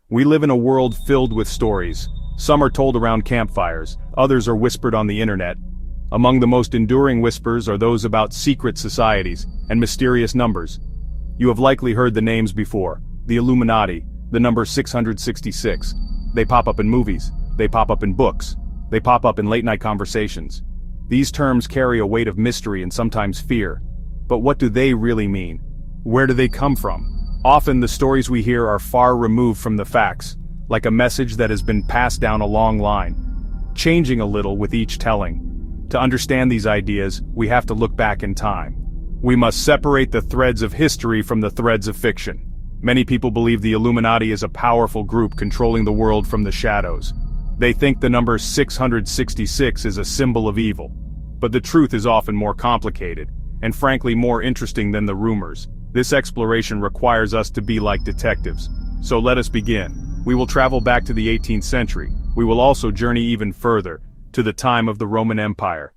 We live in a world filled with stories. Some are told around campfires, others are whispered on the internet. Among the most enduring whispers are those about secret societies and mysterious numbers. You have likely heard the names before: the Illuminati, the number 666. They pop up in movies, they pop up in books, they pop up in late-night conversations. These terms carry a weight of mystery and sometimes fear. But what do they really mean? Where do they come from? Often the stories we hear are far removed from the facts, like a message that has been passed down a long line, changing a little with each telling. To understand these ideas, we have to look back in time. We must separate the threads of history from the threads of fiction. Many people believe the Illuminati is a powerful group controlling the world from the shadows. They think the number 666 is a symbol of evil. But the truth is often more complicated, and frankly more interesting than the rumors. This exploration requires us to be like detectives. So let us begin. We will travel back to the 18th century. We will also journey even further, to the time of the Roman Empire.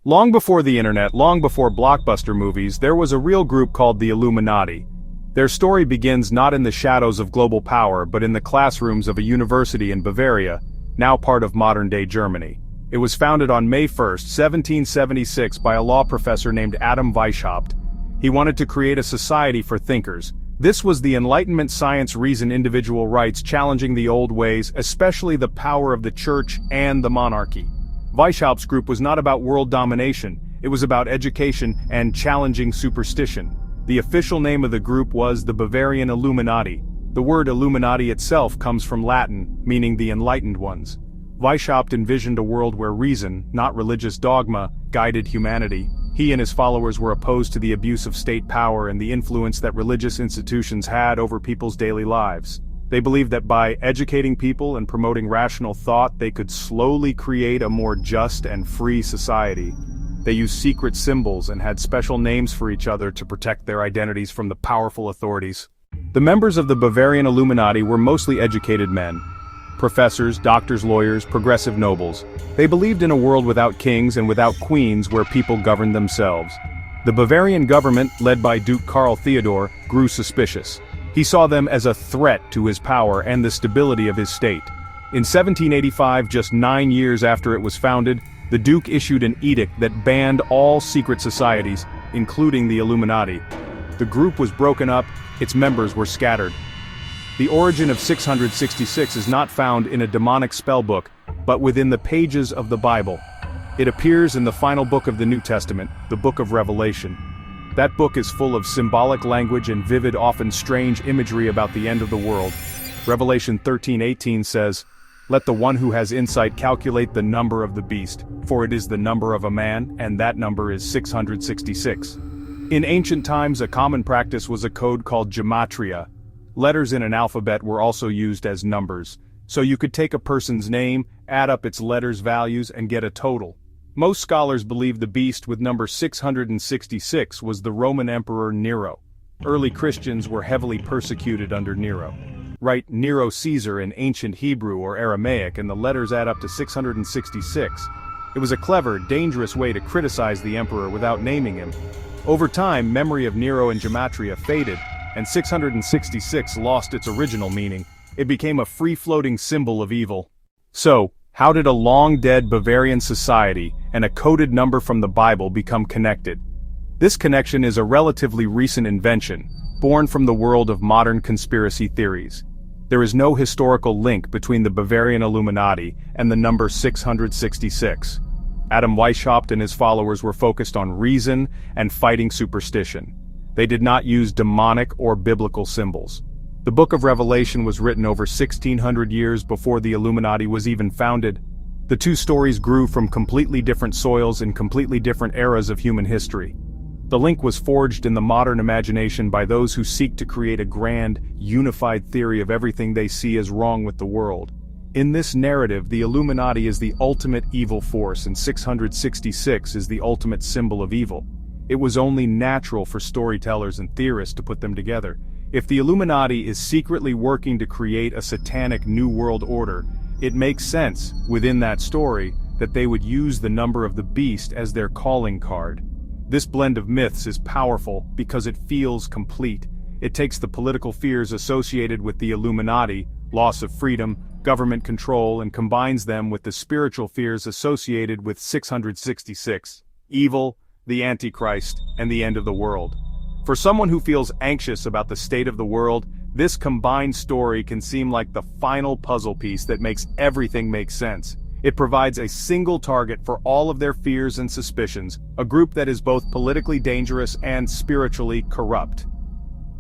Long before the internet, long before blockbuster movies, there was a real group called the Illuminati. Their story begins not in the shadows of global power, but in the classrooms of a university in Bavaria, now part of modern-day Germany. It was founded on May 1, 1776 by a law professor named Adam Weishaupt. He wanted to create a society for thinkers. This was the Enlightenment science reason individual rights, challenging the old ways, especially the power of the church and the monarchy. Weishaupt's group was not about world domination, it was about education and challenging superstition. The official name of the group was the Bavarian Illuminati. The word Illuminati itself comes from Latin, meaning the enlightened ones. Weishaupt envisioned a world where reason, not religious dogma, guided humanity. He and his followers were opposed to the abuse of state power and the influence that religious institutions had over people's daily lives. They believed that by educating people and promoting rational thought, they could slowly create a more just and free society. They used secret symbols and had special names for each other to protect their identities from the powerful authorities. The members of the Bavarian Illuminati were mostly educated men. Professors, doctors, lawyers, progressive nobles. They believed in a world without kings and without queens where people governed themselves. The Bavarian government, led by Duke Karl Theodor, grew suspicious. He saw them as a threat to his power and the stability of his state. In 1785, just 9 years after it was founded, the Duke issued an edict that banned all secret societies, including the Illuminati. The group was broken up, its members were scattered. The origin of 666 is not found in a demonic spellbook, but within the pages of the Bible. It appears in the final book of the New Testament, the Book of Revelation. That book is full of symbolic language and vivid, often strange imagery about the end of the world. Revelation 13:18 says, "Let the one who has insight calculate the number of the beast, for it is the number of a man, and that number is 666. In ancient times, a common practice was a code called gematria. Letters in an alphabet were also used as numbers, so you could take a person's name, add up its letters' values, and get a total. Most scholars believe the beast with number 666 was the Roman Emperor Nero. Early Christians were heavily persecuted under Nero. Write Nero Caesar in ancient Hebrew or Aramaic and the letters add up to 666. It was a clever, dangerous way to criticize the emperor without naming him. Over time, memory of Nero and gematria faded, and 666 lost its original meaning. It became a free-floating symbol of evil. So, how did a long-dead Bavarian society and a coded number from the Bible become connected? This connection is a relatively recent invention, born from the world of modern conspiracy theories. There is no historical link between the Bavarian Illuminati and the number 666. Adam Weishaupt and his followers were focused on reason and fighting superstition. They did not use demonic or biblical symbols. The Book of Revelation was written over 1600 years before the Illuminati was even founded. The two stories grew from completely different soils in completely different eras of human history. The link was forged in the modern imagination by those who seek to create a grand, unified theory of everything they see as wrong with the world. In this narrative, the Illuminati is the ultimate evil force and 666 is the ultimate symbol of evil. It was only natural for storytellers and theorists to put them together. If the Illuminati is secretly working to create a satanic new world order, it makes sense, within that story, that they would use the number of the beast as their calling card. This blend of myths is powerful because it feels complete. It takes the political fears associated with the Illuminati, loss of freedom, government control, and combines them with the spiritual fears associated with 666, evil, the Antichrist, and the end of the world. For someone who feels anxious about the state of the world, this combined story can seem like the final puzzle piece that makes everything make sense. It provides a single target for all of their fears and suspicions, a group that is both politically dangerous and spiritually corrupt.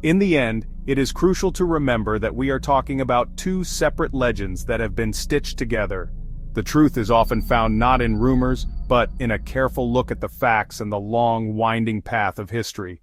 In the end, it is crucial to remember that we are talking about two separate legends that have been stitched together. The truth is often found not in rumors, but in a careful look at the facts and the long, winding path of history.